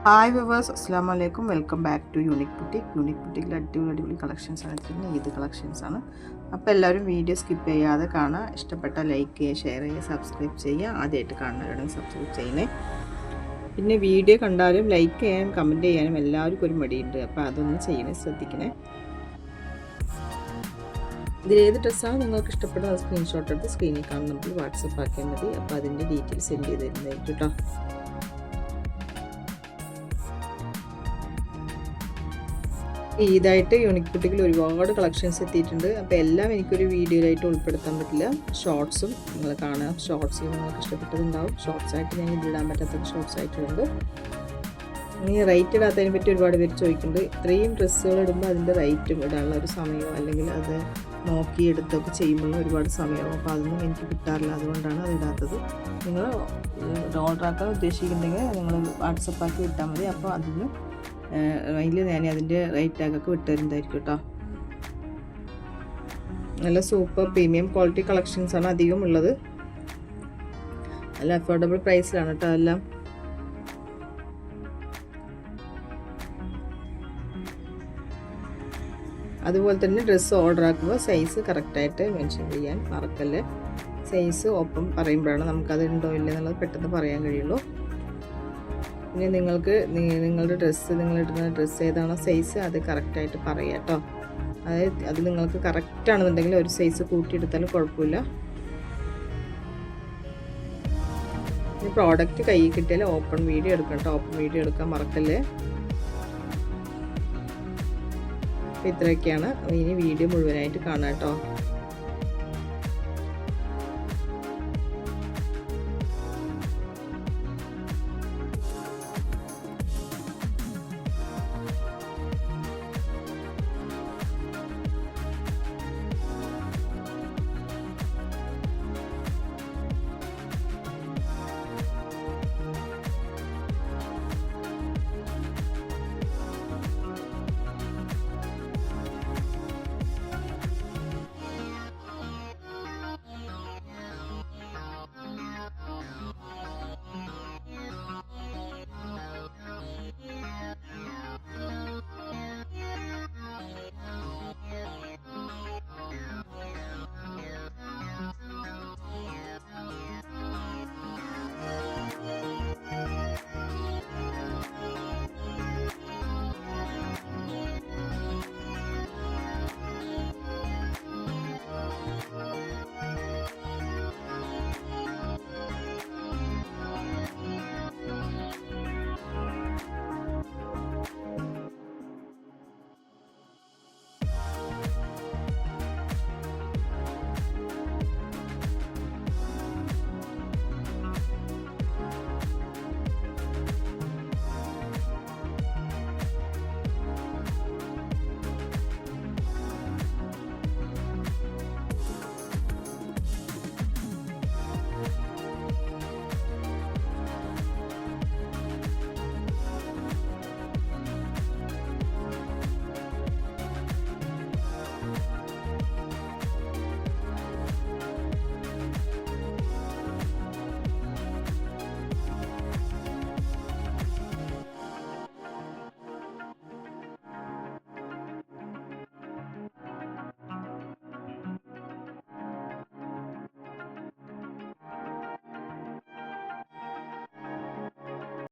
Hi viewers, അസ്സാം വലൈക്കും. Welcome back to unique boutique. Unique ബുട്ടിക്കിൽ അടിപൊളി കളക്ഷൻസ് ആണ്, ഈദ് കളക്ഷൻസ് ആണ്. അപ്പോൾ എല്ലാവരും വീഡിയോ സ്കിപ്പ് ചെയ്യാതെ കാണുക. ഇഷ്ടപ്പെട്ട ലൈക്ക് ചെയ്യുക, ഷെയർ ചെയ്യുക, സബ്സ്ക്രൈബ് ചെയ്യുക. ആദ്യമായിട്ട് കാണുന്നവരാണെങ്കിൽ സബ്സ്ക്രൈബ് ചെയ്യണേ. പിന്നെ വീഡിയോ കണ്ടാലും ലൈക്ക് ചെയ്യാനും കമൻറ്റ് ചെയ്യാനും എല്ലാവർക്കും ഒരു മടിയുണ്ട്. അപ്പോൾ അതൊന്നും ചെയ്യണേ, ശ്രദ്ധിക്കണേ. ഇതിലേത് ഡ്രസ്സാണ് നിങ്ങൾക്ക് ഇഷ്ടപ്പെടുന്നത് സ്ക്രീൻഷോട്ട് എടുത്ത് സ്ക്രീനിൽ കാണുന്ന നമ്മൾ വാട്സപ്പ് ആക്കിയാൽ മതി. അപ്പോൾ അതിൻ്റെ ഡീറ്റെയിൽസ് സെൻഡ് ചെയ്ത് തരുന്നതായിരിക്കും കേട്ടോ. ഈദായിട്ട് യൂണിക് ബുട്ടിക്കിൽ ഒരുപാട് കളക്ഷൻസ് എത്തിയിട്ടുണ്ട്. അപ്പോൾ എല്ലാം എനിക്കൊരു വീഡിയോയിലായിട്ട് ഉൾപ്പെടുത്താൻ പറ്റില്ല. ഷോർട്സും നിങ്ങൾ കാണാം. ഷോർട്സിൽ നിങ്ങൾക്ക് ഇഷ്ടപ്പെട്ടതുണ്ടാവും. ഷോർട്സായിട്ട് ഞാൻ ഇതിടാൻ പറ്റാത്ത ഷോർട്സ് ആയിട്ടുണ്ട്. ഇനി റേറ്റ് ഇടാത്തതിനെ പറ്റി ഒരുപാട് പേര് ചോദിക്കുന്നുണ്ട്. ഇത്രയും ഡ്രസ്സുകൾ ഇടുമ്പോൾ അതിൻ്റെ റേറ്റും ഇടാനുള്ള ഒരു സമയമോ അല്ലെങ്കിൽ അത് നോക്കി എടുത്തൊക്കെ ചെയ്യുമ്പോൾ ഒരുപാട് സമയമാവും. അപ്പോൾ അതൊന്നും എനിക്ക് കിട്ടാറില്ല. അതുകൊണ്ടാണ് അത് ഇടാത്തത്. നിങ്ങൾ ഓർഡർ ആക്കാൻ ഉദ്ദേശിക്കുന്നുണ്ടെങ്കിൽ നിങ്ങൾ വാട്സപ്പ് ആക്കി വിട്ടാൽ മതി. അപ്പോൾ അതിന് ഞാൻ അതിൻ്റെ റേറ്റ് ടാഗൊക്കെ വിട്ടുതരുന്നതായിരിക്കും കേട്ടോ. നല്ല സൂപ്പർ പ്രീമിയം ക്വാളിറ്റി കളക്ഷൻസാണ് അധികം ഉള്ളത്. നല്ല അഫോർഡബിൾ പ്രൈസിലാണ് കേട്ടോ എല്ലാം. അതുപോലെ തന്നെ ഡ്രസ്സ് ഓർഡർ ആക്കുമ്പോൾ സൈസ് കറക്റ്റായിട്ട് മെൻഷൻ ചെയ്യാൻ മറക്കല്ലേ. സൈസ് ഒപ്പം പറയുമ്പോഴാണ് നമുക്കത് ഉണ്ടോ ഇല്ല എന്നുള്ളത് പെട്ടെന്ന് പറയാൻ കഴിയുള്ളൂ. പിന്നെ നിങ്ങൾക്ക് നിങ്ങളുടെ നിങ്ങളിടുന്ന ഡ്രസ്സ് ഏതാണോ സൈസ് അത് കറക്റ്റായിട്ട് പറയാം കേട്ടോ. അതായത് അത് നിങ്ങൾക്ക് കറക്റ്റാണെന്നുണ്ടെങ്കിൽ ഒരു സൈസ് കൂട്ടിയെടുത്താലും കുഴപ്പമില്ല. ഈ പ്രോഡക്റ്റ് കയ്യിൽ കിട്ടിയാൽ ഓപ്പൺ വീഡിയോ എടുക്കണം കേട്ടോ. ഓപ്പൺ വീഡിയോ എടുക്കാൻ മറക്കല്ലേ. അപ്പോൾ ഇത്രയൊക്കെയാണ്. ഇനി വീഡിയോ മുഴുവനായിട്ട് കാണാം കേട്ടോ.